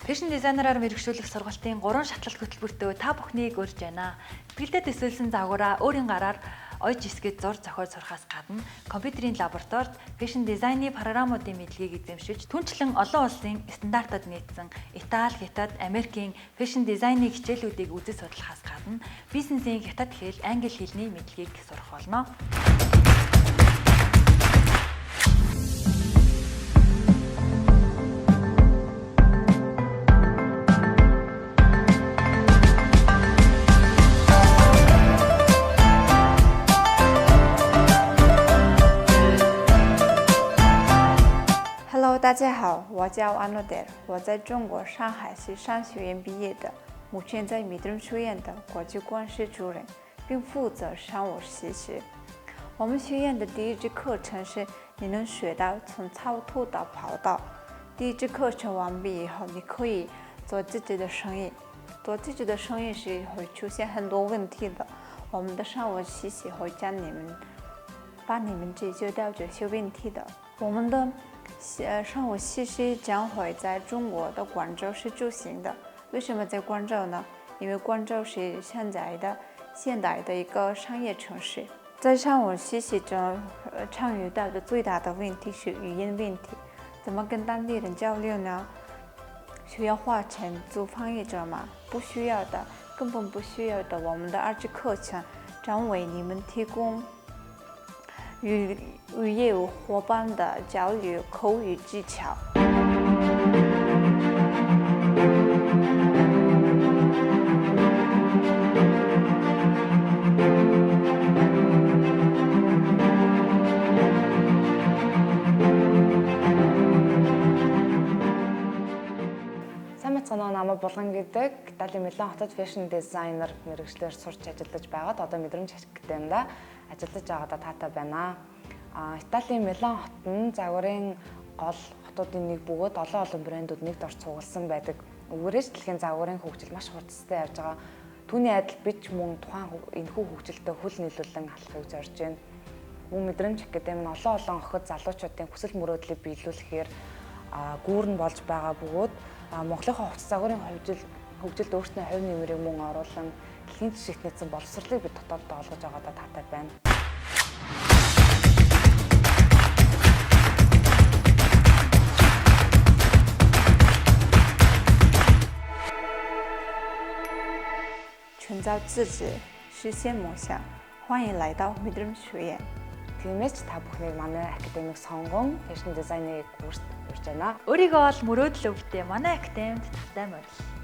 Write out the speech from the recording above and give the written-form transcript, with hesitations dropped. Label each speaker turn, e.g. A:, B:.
A: Фэшн дизайнераар мэргэжүүлэх сургалтын 3 шатлалт хөтөлбөртөө та бүхнийг урьж байна. Тэтгэлдээ төсөөлсөн загвараа өөрийн гараар ойж эсгээд зур зохиож сурахаас гадна компьютерийн лабораторид фэшн дизайны програмуудын мэдлэгийг эзэмшиж түнчлэн олон улсын стандартад нийцсэн Итали, Хятад, Америкийн фэшн дизайны хичээлүүдийг үзэж судлахаас гадна бизнесийн хятад хэл, англи хэлний мэдлэгийг сурах болно.
B: Hello， 大家好，我叫安诺德，我在中国上海市商学院毕业的，目前在米德学院的国际关系主任，并负责商务实习。我们学院的第一节课程是你能学到从草图到跑道。第一节课程完毕以后，你可以做自己的生意。做自己的生意时会出现很多问题的，我们的商务实习会帮你们解决掉这些问题的。我们的商务实习将会在中国的广州市举行的。为什么在广州呢？因为广州是现代的一个商业城市。在商务实习中，常遇到的最大的问题是语言问题。怎么跟当地人交流呢？需要花钱租翻译者吗？不需要的，根本不需要的。我们的2节课程将为你们提供与业务伙伴的交流口语技巧。
C: Сайн мэцгэнөө намайг Булган гэдэг. Италийн Милан хотод фэшн дизайнер мэргэжлэр сурч ажиллаж байгаад одоо мэдрэмж академида ажиллаж байгаадаа таатай байна. Италийн Милан хот нь загварын гол хотуудын нэг бөгөөд олон брэндүүд нэгд орж цугласан байдаг. Үүрээс дэлхийн загварын хөгжил маш хурцтай явж байгаа. Түүний адил бич мөн тухайн энэхүү хөгжилтэй хөл нийлүүлэн алхахыг зорж байна. Мөн мэдрэмж академи нь олон охид залуучуудын хүсэл мөрөөдлийг биелүүлэхээр гүүрэн болж байгаа бөгөөд Монголын хувцас загварын хөгжилд өөрсдөө хувь нэмрийг мөн оруулан дэлхийн жишгт нийцсэн боловсролыг бид дотооддоо олгож байгаадаа таатай байна.
B: 创造自己，实现梦想。欢迎来到米德学院。
C: Тиймээс та бүхнийг манай академик сонгон фэшн дизайны курст урьж байна.
A: Өөрийгөө бол мөрөөдөл өвдөө манай академид тавтай морил.